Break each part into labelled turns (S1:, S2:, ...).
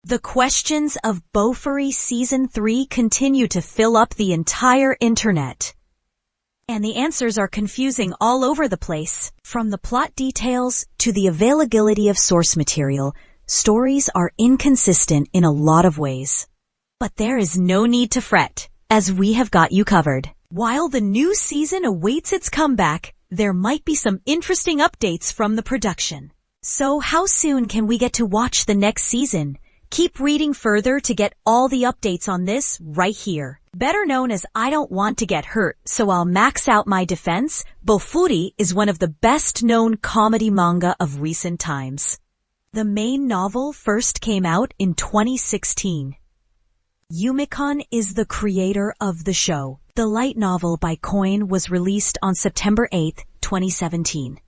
S1: The questions of Bofuri Season 3 continue to fill up the entire internet. And the answers are confusing all over the place. From the plot details to the availability of source material, stories are inconsistent in a lot of ways. But there is no need to fret, as we have got you covered. While the new season awaits its comeback, there might be some interesting updates from the production. So how soon can we get to watch the next season? Keep reading further to get all the updates on this right here. Better known as I Don't Want to Get Hurt, so I'll max out my defense, Bofuri is one of the best-known comedy manga of recent times. The main novel first came out in 2016. Yuumikan is the creator of the show. The light novel by Koin was released on September 8, 2017.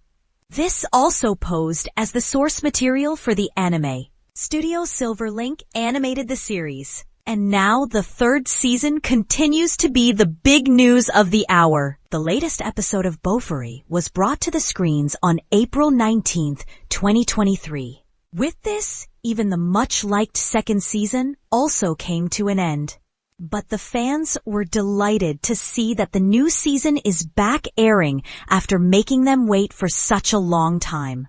S1: This also posed as the source material for the anime. Studio Silverlink animated the series, and now the third season continues to be the big news of the hour. The latest episode of Bofuri was brought to the screens on April 19, 2023. With this, even the much-liked second season also came to an end. But the fans were delighted to see that the new season is back airing after making them wait for such a long time.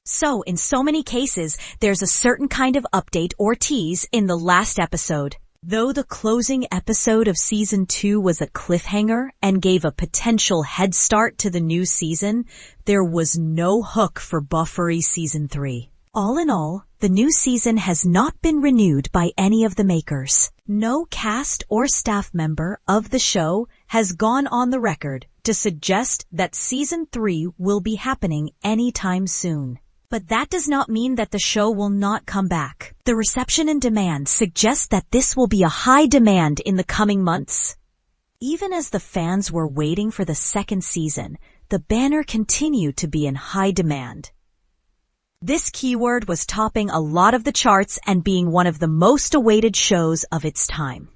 S1: So, in so many cases, there's a certain kind of update or tease in the last episode. Though the closing episode of Season 2 was a cliffhanger and gave a potential head start to the new season, there was no hook for Bofuri Season 3. All in all, the new season has not been renewed by any of the makers. No cast or staff member of the show has gone on the record to suggest that Season 3 will be happening anytime soon. But that does not mean that the show will not come back. The reception and demand suggest that this will be a high demand in the coming months. Even as the fans were waiting for the second season, the banner continued to be in high demand. This keyword was topping a lot of the charts and being one of the most awaited shows of its time.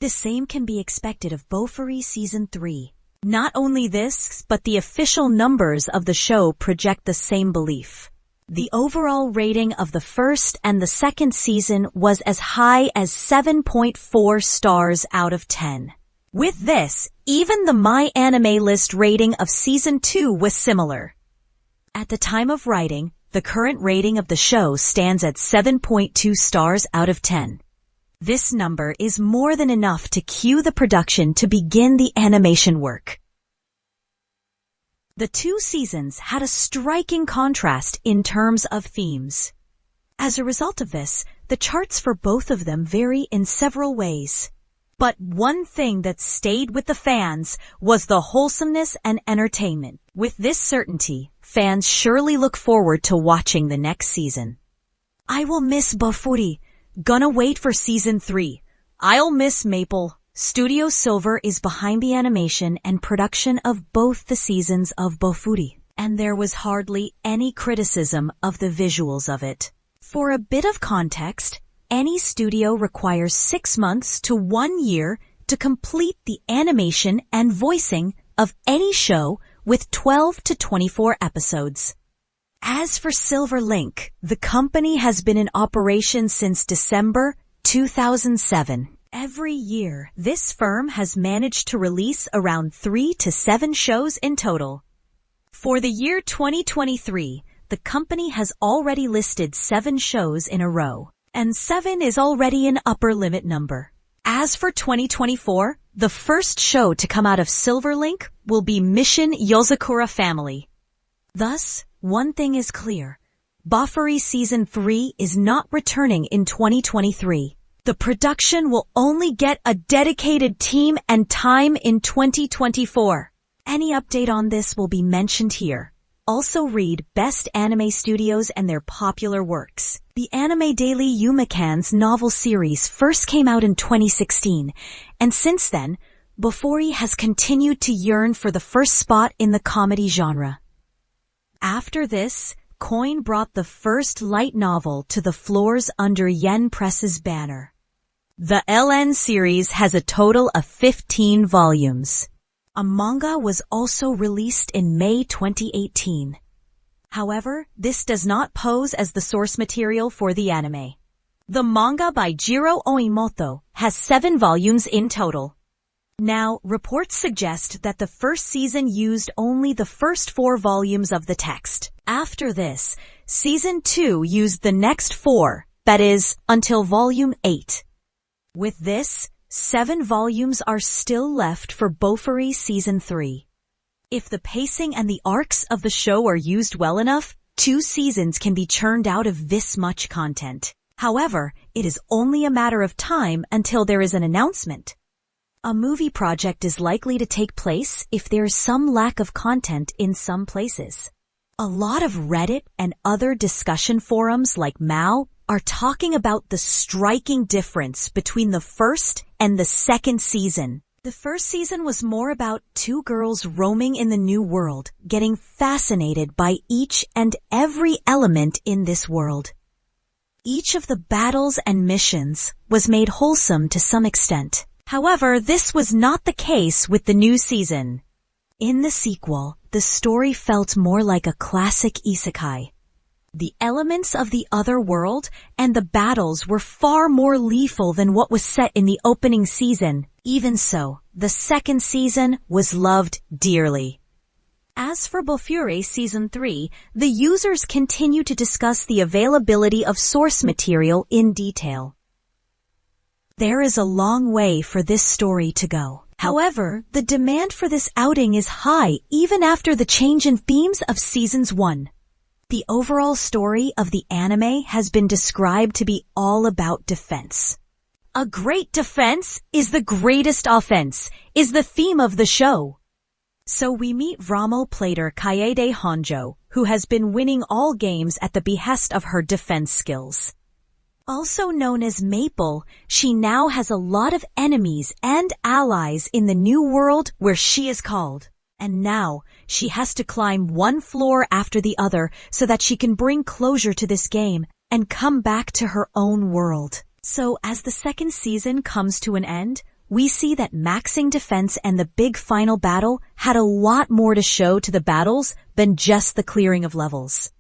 S1: The same can be expected of Bofuri Season 3. Not only this, but the official numbers of the show project the same belief. The overall rating of the first and the second season was as high as 7.4 stars out of 10. With this, even the My Anime List rating of Season 2 was similar. At the time of writing, the current rating of the show stands at 7.2 stars out of 10. This number is more than enough to cue the production to begin the animation work. The two seasons had a striking contrast in terms of themes. As a result of this, the charts for both of them vary in several ways. But one thing that stayed with the fans was the wholesomeness and entertainment. With this certainty, fans surely look forward to watching the next season. I will miss Bofuri. Gonna wait for Season 3. I'll miss Maple. Studio Silver is behind the animation and production of both the seasons of Bofuri, and there was hardly any criticism of the visuals of it. For a bit of context, any studio requires 6 months to 1 year to complete the animation and voicing of any show with 12 to 24 episodes. As for Silverlink, the company has been in operation since December 2007. Every year, this firm has managed to release around 3 to 7 shows in total. For the year 2023, the company has already listed 7 shows in a row, and 7 is already an upper limit number. As for 2024, the first show to come out of Silverlink will be Mission Yozakura Family. Thus, one thing is clear. Bofuri Season 3 is not returning in 2023. The production will only get a dedicated team and time in 2024. Any update on this will be mentioned here. Also read Best Anime Studios and their popular works. The Anime Daily Yuumikan's novel series first came out in 2016, and since then, Bofuri has continued to yearn for the first spot in the comedy genre. After this, Koin brought the first light novel to the floors under Yen Press's banner. The LN series has a total of 15 volumes. A manga was also released in May 2018. However, this does not pose as the source material for the anime. The manga by Jiro Oimoto has 7 volumes in total. Now, reports suggest that the first season used only the first 4 volumes of the text. After this, Season 2 used the next 4, that is, until Volume 8. With this, 7 volumes are still left for Bofuri Season 3. If the pacing and the arcs of the show are used well enough, 2 seasons can be churned out of this much content. However, it is only a matter of time until there is an announcement. A movie project is likely to take place if there is some lack of content in some places. A lot of Reddit and other discussion forums like Mao are talking about the striking difference between the first and the second season. The first season was more about 2 girls roaming in the new world, getting fascinated by each and every element in this world. Each of the battles and missions was made wholesome to some extent. However, this was not the case with the new season. In the sequel, the story felt more like a classic isekai. The elements of the other world and the battles were far more lethal than what was set in the opening season. Even so, the second season was loved dearly. As for Bofuri Season 3, the users continue to discuss the availability of source material in detail. There is a long way for this story to go. However, the demand for this outing is high even after the change in themes of Seasons 1. The overall story of the anime has been described to be all about defense. A great defense is the greatest offense, is the theme of the show. So we meet Ramo Plater Kaede Honjo, who has been winning all games at the behest of her defense skills. Also known as Maple, she now has a lot of enemies and allies in the new world where she is called. And now, she has to climb one floor after the other so that she can bring closure to this game and come back to her own world. So as the second season comes to an end, we see that maxing defense and the big final battle had a lot more to show to the battles than just the clearing of levels.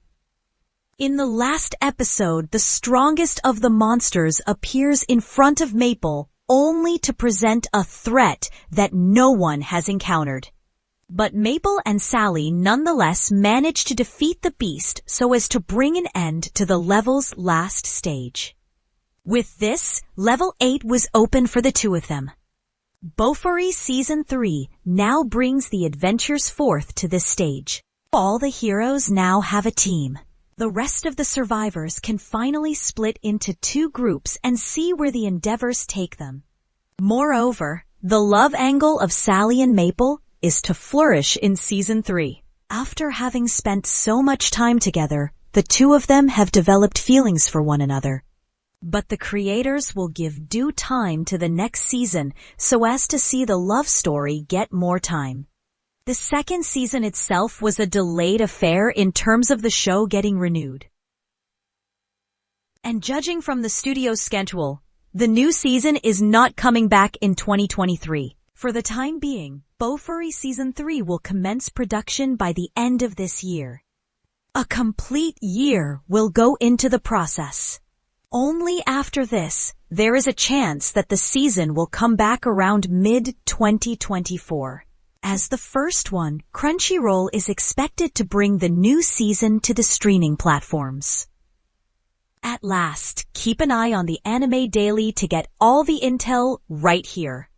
S1: In the last episode, the strongest of the monsters appears in front of Maple only to present a threat that no one has encountered. But Maple and Sally nonetheless manage to defeat the beast so as to bring an end to the level's last stage. With this, level 8 was open for the 2 of them. Bofuri Season 3 now brings the adventures forth to this stage. All the heroes now have a team. The rest of the survivors can finally split into 2 groups and see where the endeavors take them. Moreover, the love angle of Sally and Maple is to flourish in Season 3. After having spent so much time together, the 2 of them have developed feelings for one another. But the creators will give due time to the next season so as to see the love story get more time. The second season itself was a delayed affair in terms of the show getting renewed. And judging from the studio's schedule, the new season is not coming back in 2023. For the time being, Bofuri Season 3 will commence production by the end of this year. A complete year will go into the process. Only after this, there is a chance that the season will come back around mid-2024. As the first one, Crunchyroll is expected to bring the new season to the streaming platforms. At last, keep an eye on the Anime Daily to get all the intel right here.